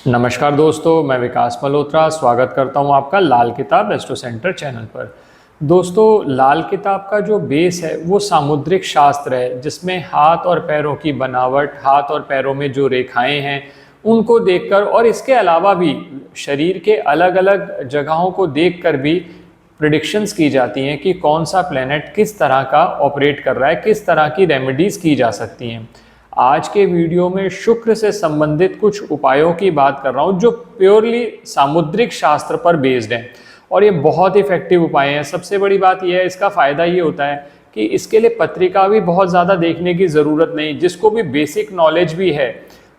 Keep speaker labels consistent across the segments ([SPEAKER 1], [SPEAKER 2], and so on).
[SPEAKER 1] नमस्कार दोस्तों, मैं विकास मल्होत्रा स्वागत करता हूं आपका लाल किताब एस्ट्रो सेंटर चैनल पर। दोस्तों, लाल किताब का जो बेस है वो सामुद्रिक शास्त्र है, जिसमें हाथ और पैरों की बनावट, हाथ और पैरों में जो रेखाएं हैं उनको देखकर और इसके अलावा भी शरीर के अलग अलग जगहों को देखकर भी प्रिडिक्शंस की जाती हैं कि कौन सा प्लेनेट किस तरह का ऑपरेट कर रहा है, किस तरह की रेमेडीज़ की जा सकती हैं। आज के वीडियो में शुक्र से संबंधित कुछ उपायों की बात कर रहा हूँ जो प्योरली सामुद्रिक शास्त्र पर बेस्ड हैं और ये बहुत इफेक्टिव उपाय हैं। सबसे बड़ी बात यह है, इसका फ़ायदा ये होता है कि इसके लिए पत्रिका भी बहुत ज़्यादा देखने की ज़रूरत नहीं। जिसको भी बेसिक नॉलेज भी है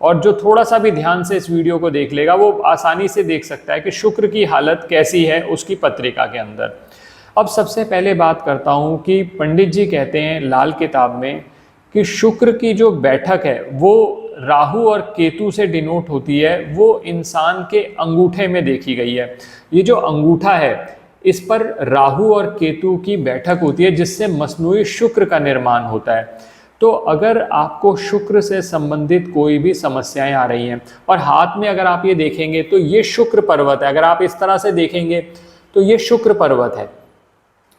[SPEAKER 1] और जो थोड़ा सा भी ध्यान से इस वीडियो को देख लेगा वो आसानी से देख सकता है कि शुक्र की हालत कैसी है उसकी पत्रिका के अंदर। अब सबसे पहले बात करता हूँ कि पंडित जी कहते हैं लाल किताब में कि शुक्र की जो बैठक है वो राहु और केतु से डिनोट होती है, वो इंसान के अंगूठे में देखी गई है। ये जो अंगूठा है इस पर राहु और केतु की बैठक होती है, जिससे मस्नूई शुक्र का निर्माण होता है। तो अगर आपको शुक्र से संबंधित कोई भी समस्याएं आ रही हैं और हाथ में अगर आप ये देखेंगे तो ये शुक्र पर्वत है, अगर आप इस तरह से देखेंगे तो ये शुक्र पर्वत है।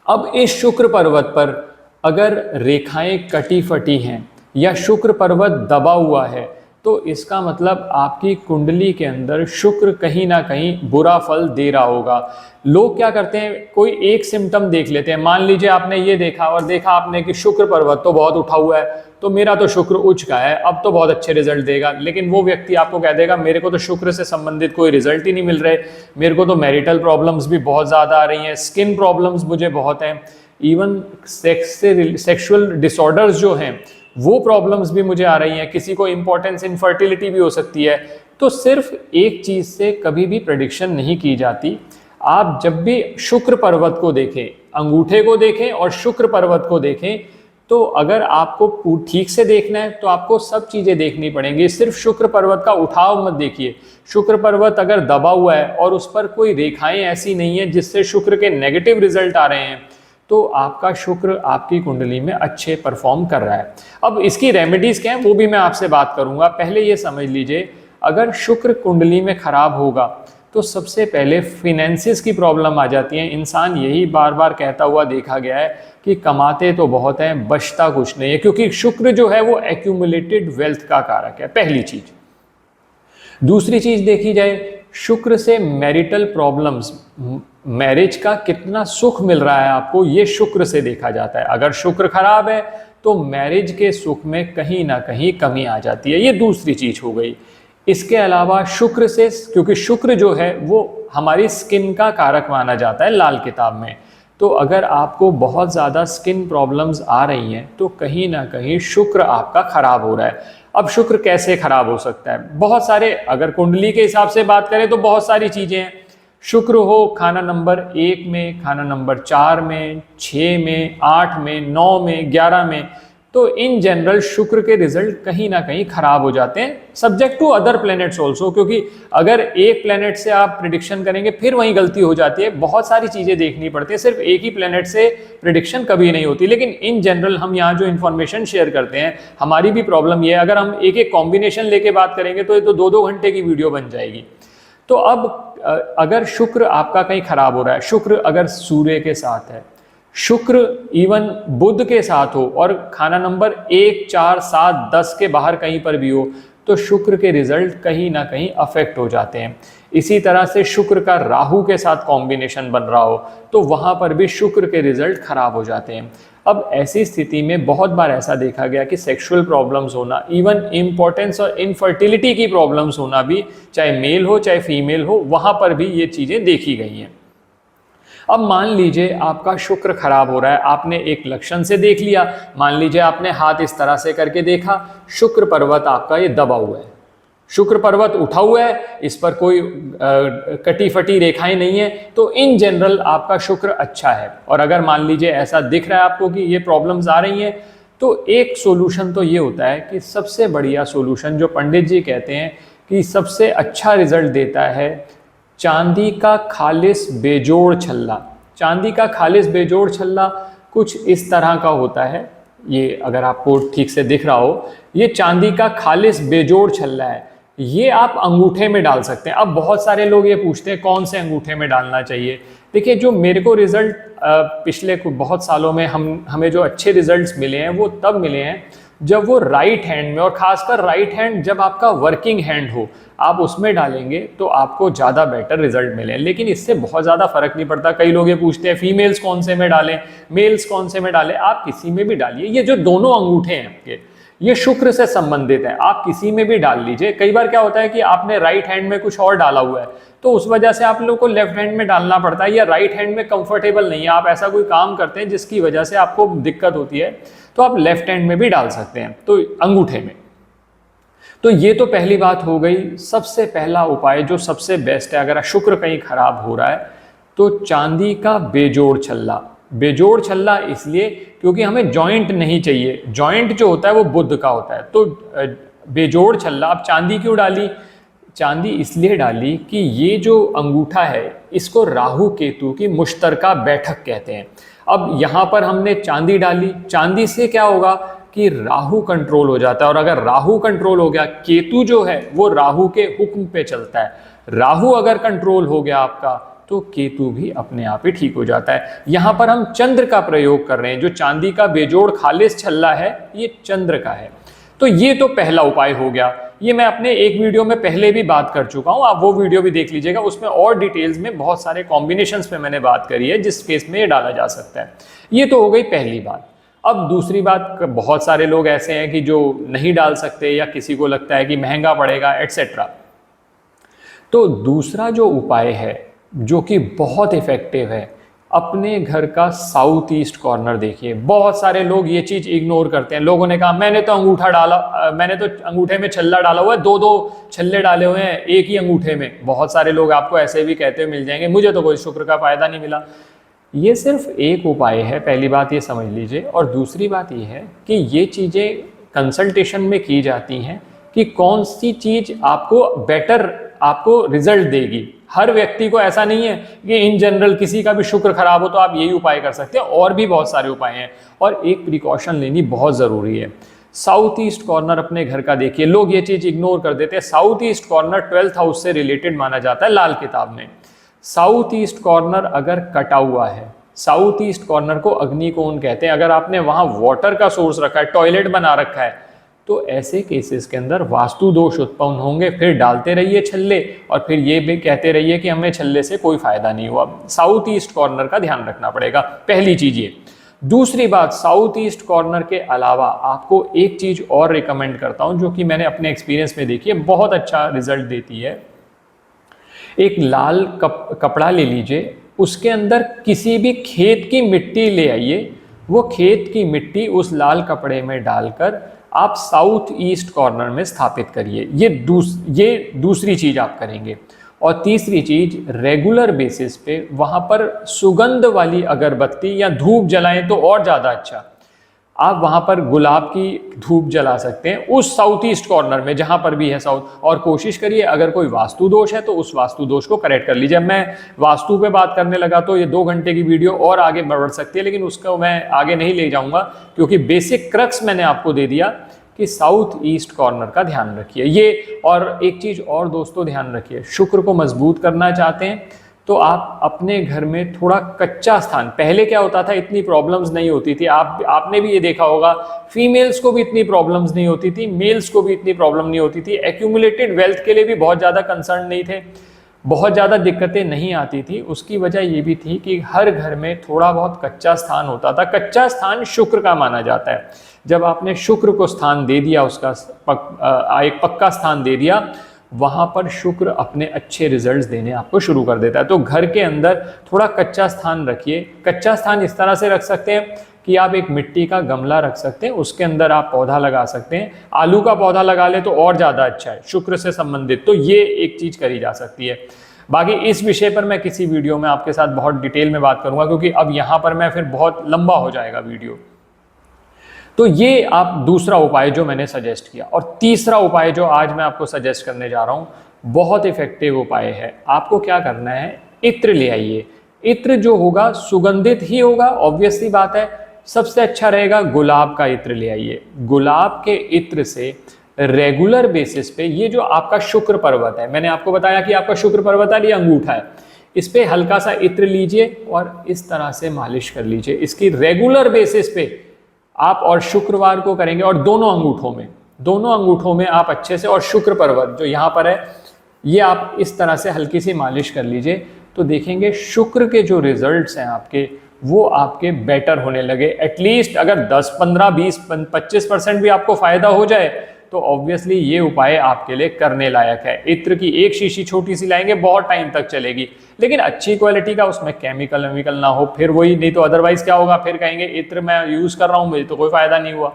[SPEAKER 1] अब इस शुक्र पर्वत पर अगर रेखाएं कटी फटी हैं या शुक्र पर्वत दबा हुआ है तो इसका मतलब आपकी कुंडली के अंदर शुक्र कहीं ना कहीं बुरा फल दे रहा होगा। लोग क्या करते हैं, कोई एक सिम्टम देख लेते हैं। मान लीजिए आपने ये देखा और देखा आपने कि शुक्र पर्वत तो बहुत उठा हुआ है, तो मेरा तो शुक्र उच्च का है, अब तो बहुत अच्छे रिजल्ट देगा। लेकिन वो व्यक्ति आपको कह देगा मेरे को तो शुक्र से संबंधित कोई रिजल्ट ही नहीं मिल रहे, मेरे को तो मैरिटल प्रॉब्लम्स भी बहुत ज़्यादा आ रही हैं, स्किन प्रॉब्लम्स मुझे बहुत हैं, इवन सेक्सुअल डिसऑर्डर्स जो हैं वो प्रॉब्लम्स भी मुझे आ रही हैं, किसी को इंपॉर्टेंस इनफर्टिलिटी भी हो सकती है। तो सिर्फ एक चीज़ से कभी भी प्रेडिक्शन नहीं की जाती। आप जब भी शुक्र पर्वत को देखें, अंगूठे को देखें और शुक्र पर्वत को देखें, तो अगर आपको ठीक से देखना है तो आपको सब चीज़ें देखनी पड़ेंगी। सिर्फ शुक्र पर्वत का उठाव मत देखिए। शुक्र पर्वत अगर दबा हुआ है और उस पर कोई रेखाएं ऐसी नहीं है जिससे शुक्र के नेगेटिव रिजल्ट आ रहे हैं, तो आपका शुक्र आपकी कुंडली में अच्छे परफॉर्म कर रहा है। अब इसकी रेमेडीज़ क्या है वो भी मैं आपसे बात करूंगा। पहले ये समझ लीजिए, अगर शुक्र कुंडली में खराब होगा तो सबसे पहले फिनेंसिस की प्रॉब्लम आ जाती है। इंसान यही बार बार कहता हुआ देखा गया है कि कमाते तो बहुत हैं, बचता कुछ नहीं है, क्योंकि शुक्र जो है वो एक्यूमुलेटेड वेल्थ का कारक है, पहली चीज। दूसरी चीज देखी जाए, शुक्र से मैरिटल प्रॉब्लम्स, मैरिज का कितना सुख मिल रहा है आपको, ये शुक्र से देखा जाता है। अगर शुक्र खराब है तो मैरिज के सुख में कहीं ना कहीं कमी आ जाती है, ये दूसरी चीज हो गई। इसके अलावा शुक्र से, क्योंकि शुक्र जो है वो हमारी स्किन का कारक माना जाता है लाल किताब में, तो अगर आपको बहुत ज़्यादा स्किन प्रॉब्लम्स आ रही हैं तो कहीं ना कहीं शुक्र आपका खराब हो रहा है। अब शुक्र कैसे खराब हो सकता है? बहुत सारे, अगर कुंडली के हिसाब से बात करें तो बहुत सारी चीज़ें हैं। शुक्र हो खाना नंबर 1 में, खाना नंबर 4 में, 6 में, 8 में, 9 में, 11 में, तो इन जनरल शुक्र के रिजल्ट कहीं ना कहीं खराब हो जाते हैं, subject to other planets also. क्योंकि अगर एक प्लैनेट से आप प्रिडिक्शन करेंगे फिर वहीं गलती हो जाती है। बहुत सारी चीज़ें देखनी पड़ती है, सिर्फ एक ही प्लैनेट से प्रिडिक्शन कभी नहीं होती। लेकिन इन जनरल हम यहाँ जो इन्फॉर्मेशन शेयर करते हैं, हमारी भी प्रॉब्लम ये है, अगर हम एक एक कॉम्बिनेशन लेके बात करेंगे तो ये तो 2-2 घंटे की वीडियो बन जाएगी। तो अब अगर शुक्र आपका कहीं खराब हो रहा है, शुक्र अगर सूर्य के साथ है, शुक्र इवन बुध के साथ हो और खाना नंबर 1, 4, 7, 10 के बाहर कहीं पर भी हो, तो शुक्र के रिजल्ट कहीं ना कहीं अफेक्ट हो जाते हैं। इसी तरह से शुक्र का राहु के साथ कॉम्बिनेशन बन रहा हो तो वहां पर भी शुक्र के रिजल्ट खराब हो जाते हैं। अब ऐसी स्थिति में बहुत बार ऐसा देखा गया कि सेक्सुअल प्रॉब्लम्स होना, इवन इम्पोर्टेंस और इनफर्टिलिटी की प्रॉब्लम्स होना भी, चाहे मेल हो चाहे फीमेल हो, वहां पर भी ये चीजें देखी गई हैं। अब मान लीजिए आपका शुक्र खराब हो रहा है, आपने एक लक्षण से देख लिया। मान लीजिए आपने हाथ इस तरह से करके देखा, शुक्र पर्वत आपका ये दबा हुआ है, शुक्र पर्वत उठा हुआ है, इस पर कोई कटी फटी रेखाएं नहीं है, तो इन जनरल आपका शुक्र अच्छा है। और अगर मान लीजिए ऐसा दिख रहा है आपको कि ये प्रॉब्लम्स आ रही हैं, तो एक सोल्यूशन तो ये होता है कि सबसे बढ़िया सोल्यूशन जो पंडित जी कहते हैं कि सबसे अच्छा रिजल्ट देता है, चांदी का खालिस बेजोड़ छल्ला। चांदी का खालिस बेजोड़ छल्ला कुछ इस तरह का होता है, ये अगर आपको ठीक से दिख रहा हो, ये चांदी का खालिस बेजोड़ छल्ला है। ये आप अंगूठे में डाल सकते हैं। अब बहुत सारे लोग ये पूछते हैं कौन से अंगूठे में डालना चाहिए। देखिए, जो मेरे को रिजल्ट पिछले बहुत सालों में हमें जो अच्छे रिजल्ट्स मिले हैं वो तब मिले हैं जब वो राइट हैंड में, और खासकर राइट हैंड जब आपका वर्किंग हैंड हो, आप उसमें डालेंगे तो आपको ज़्यादा बेटर रिजल्ट मिले। लेकिन इससे बहुत ज़्यादा फर्क नहीं पड़ता। कई लोग ये पूछते हैं फीमेल्स कौन से में डालें, मेल्स कौन से में डालें। आप किसी में भी डालिए। ये जो दोनों अंगूठे हैं आपके, ये शुक्र से संबंधित है, आप किसी में भी डाल लीजिए। कई बार क्या होता है कि आपने राइट हैंड में कुछ और डाला हुआ है, तो उस वजह से आप लोगों को लेफ्ट हैंड में डालना पड़ता है, या राइट हैंड में कंफर्टेबल नहीं है, आप ऐसा कोई काम करते हैं जिसकी वजह से आपको दिक्कत होती है, तो आप लेफ्ट हैंड में भी डाल सकते हैं, तो अंगूठे में। तो ये तो पहली बात हो गई। सबसे पहला उपाय जो सबसे बेस्ट है अगर शुक्र कहीं खराब हो रहा है, तो चांदी का बेजोड़ छल्ला। बेजोड़ छल्ला इसलिए क्योंकि हमें जॉइंट नहीं चाहिए, जॉइंट जो होता है वो बुध का होता है। तो बेजोड़ छल्ला। अब चांदी क्यों डाली? चांदी इसलिए डाली कि ये जो अंगूठा है इसको राहु केतु की मुश्तरका बैठक कहते हैं। अब यहाँ पर हमने चांदी डाली, चांदी से क्या होगा कि राहु कंट्रोल हो जाता है, और अगर राहु कंट्रोल हो गया, केतु जो है वो राहु के हुक्म पे चलता है, राहु अगर कंट्रोल हो गया आपका तो केतु भी अपने आप ही ठीक हो जाता है। यहां पर हम चंद्र का प्रयोग कर रहे हैं। जो चांदी का बेजोड़ खालिस छल्ला है ये चंद्र का है। तो ये तो पहला उपाय हो गया। ये मैं अपने एक वीडियो में पहले भी बात कर चुका हूं, आप वो वीडियो भी देख लीजिएगा। उसमें और डिटेल्स में बहुत सारे कॉम्बिनेशंस पे मैंने बात करी है जिस केस में ये डाला जा सकता है। ये तो हो गई पहली बात। अब दूसरी बात, बहुत सारे लोग ऐसे हैं कि जो नहीं डाल सकते, या किसी को लगता है कि महंगा पड़ेगा एटसेट्रा। तो दूसरा जो उपाय है जो कि बहुत इफेक्टिव है, अपने घर का साउथ ईस्ट कॉर्नर देखिए। बहुत सारे लोग ये चीज इग्नोर करते हैं। लोगों ने कहा मैंने तो अंगूठा डाला, मैंने तो अंगूठे में छल्ला डाला हुआ है, दो दो छल्ले डाले हुए हैं एक ही अंगूठे में। बहुत सारे लोग आपको ऐसे भी कहते हुए मिल जाएंगे, मुझे तो कोई शुक्र का फायदा नहीं मिला। ये सिर्फ एक उपाय है, पहली बात ये समझ लीजिए। और दूसरी बात ये है कि ये चीज़ें कंसल्टेशन में की जाती हैं कि कौन सी चीज़ आपको बेटर आपको रिजल्ट देगी। हर व्यक्ति को ऐसा नहीं है कि इन जनरल किसी का भी शुक्र खराब हो तो आप यही उपाय कर सकते हैं, और भी बहुत सारे उपाय हैं। और एक प्रिकॉशन लेनी बहुत ज़रूरी है। साउथ ईस्ट कॉर्नर अपने घर का देखिए। लोग ये चीज़ इग्नोर कर देते हैं। South east corner 12th house से रिलेटेड माना जाता है लाल किताब में। साउथ ईस्ट कॉर्नर अगर कटा हुआ है, साउथ ईस्ट कॉर्नर को अग्निकोण कहते हैं। अगर आपने वहां वाटर का सोर्स रखा है, टॉयलेट बना रखा है, तो ऐसे केसेस के अंदर वास्तु दोष उत्पन्न होंगे। फिर डालते रहिए छल्ले, और फिर ये भी कहते रहिए कि हमें छल्ले से कोई फायदा नहीं हुआ। साउथ ईस्ट कॉर्नर का ध्यान रखना पड़ेगा, पहली चीज ये। दूसरी बात, साउथ ईस्ट कॉर्नर के अलावा आपको एक चीज और रिकमेंड करता हूं जो कि मैंने अपने एक्सपीरियंस में देखी है, बहुत अच्छा रिजल्ट देती है। एक लाल कपड़ा ले लीजिए, उसके अंदर किसी भी खेत की मिट्टी ले आइए, वो खेत की मिट्टी उस लाल कपड़े में डालकर आप साउथ ईस्ट कॉर्नर में स्थापित करिए। ये दूसरी चीज आप करेंगे। और तीसरी चीज, रेगुलर बेसिस पे वहां पर सुगंध वाली अगरबत्ती या धूप जलाएं तो और ज्यादा अच्छा। आप वहां पर गुलाब की धूप जला सकते हैं उस साउथ ईस्ट कॉर्नर में जहां पर भी है साउथ। और कोशिश करिए अगर कोई वास्तु दोष है तो उस वास्तु दोष को करेक्ट कर लीजिए। मैं वास्तु पे बात करने लगा तो ये 2 घंटे की वीडियो और आगे बढ़ सकती है, लेकिन उसको मैं आगे नहीं ले जाऊंगा क्योंकि बेसिक क्रक्स मैंने आपको दे दिया कि साउथ ईस्ट कॉर्नर का ध्यान रखिए ये। और एक चीज और दोस्तों ध्यान रखिए, शुक्र को मजबूत करना चाहते हैं तो आप अपने घर में थोड़ा कच्चा स्थान, पहले क्या होता था इतनी प्रॉब्लम्स नहीं होती थी, आपने भी ये देखा होगा, फीमेल्स को भी इतनी प्रॉब्लम्स नहीं होती थी, मेल्स को भी इतनी प्रॉब्लम नहीं होती थी, एक्यूमुलेटेड वेल्थ के लिए भी बहुत ज़्यादा कंसर्न नहीं थे, बहुत ज़्यादा दिक्कतें नहीं आती थी। उसकी वजह ये भी थी कि हर घर में थोड़ा बहुत कच्चा स्थान होता था। कच्चा स्थान शुक्र का माना जाता है। जब आपने शुक्र को स्थान दे दिया, उसका एक पक्का स्थान दे दिया, वहां पर शुक्र अपने अच्छे रिजल्ट्स देने आपको शुरू कर देता है। तो घर के अंदर थोड़ा कच्चा स्थान रखिए। कच्चा स्थान इस तरह से रख सकते हैं कि आप एक मिट्टी का गमला रख सकते हैं, उसके अंदर आप पौधा लगा सकते हैं। आलू का पौधा लगा ले तो और ज़्यादा अच्छा है शुक्र से संबंधित। तो ये एक चीज़ करी जा सकती है। बाकी इस विषय पर मैं किसी वीडियो में आपके साथ बहुत डिटेल में बात करूंगा, क्योंकि अब यहाँ पर मैं फिर बहुत लंबा हो जाएगा वीडियो। तो ये आप दूसरा उपाय जो मैंने सजेस्ट किया। और तीसरा उपाय जो आज मैं आपको सजेस्ट करने जा रहा हूँ, बहुत इफेक्टिव उपाय है। आपको क्या करना है, इत्र ले आइए। इत्र जो होगा सुगंधित ही होगा, ऑब्वियसली बात है। सबसे अच्छा रहेगा गुलाब का इत्र ले आइए। गुलाब के इत्र से रेगुलर बेसिस पे ये जो आपका शुक्र पर्वत है, मैंने आपको बताया कि आपका शुक्र पर्वत है, ये अंगूठा है, इस पे हल्का सा इत्र लीजिए और इस तरह से मालिश कर लीजिए। इसकी रेगुलर बेसिस पे आप, और शुक्रवार को करेंगे, और दोनों अंगूठों में आप अच्छे से, और शुक्र पर्वत जो यहाँ पर है ये आप इस तरह से हल्की सी मालिश कर लीजिए, तो देखेंगे शुक्र के जो रिजल्ट्स हैं आपके, वो आपके बेटर होने लगे। एटलीस्ट अगर 10, 15, 20, 25% भी आपको फायदा हो जाए तो ऑब्वियसली ये उपाय आपके लिए करने लायक है। इत्र की एक शीशी छोटी सी लाएंगे, बहुत टाइम तक चलेगी, लेकिन अच्छी क्वालिटी का, उसमें केमिकल वेमिकल ना हो, फिर वही, नहीं तो अदरवाइज क्या होगा, फिर कहेंगे इत्र मैं यूज कर रहा हूँ, मुझे तो कोई फायदा नहीं हुआ।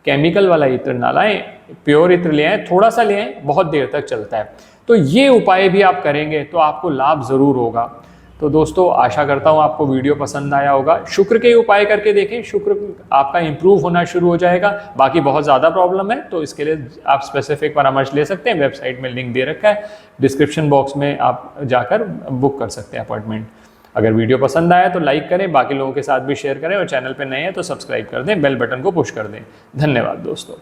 [SPEAKER 1] केमिकल वाला इत्र ना लाएं, प्योर इत्र ले आए, थोड़ा सा ले आए, बहुत देर तक चलता है। तो ये उपाय भी आप करेंगे तो आपको लाभ जरूर होगा। तो दोस्तों आशा करता हूँ आपको वीडियो पसंद आया होगा। शुक्र के उपाय करके देखें, शुक्र आपका इंप्रूव होना शुरू हो जाएगा। बाकी बहुत ज़्यादा प्रॉब्लम है तो इसके लिए आप स्पेसिफिक परामर्श ले सकते हैं, वेबसाइट में लिंक दे रखा है, डिस्क्रिप्शन बॉक्स में आप जाकर बुक कर सकते हैं अपॉइंटमेंट। अगर वीडियो पसंद आया तो लाइक करें, बाकी लोगों के साथ भी शेयर करें, और चैनल पर नए हैं तो सब्सक्राइब कर दें, बेल बटन को पुश कर दें। धन्यवाद दोस्तों।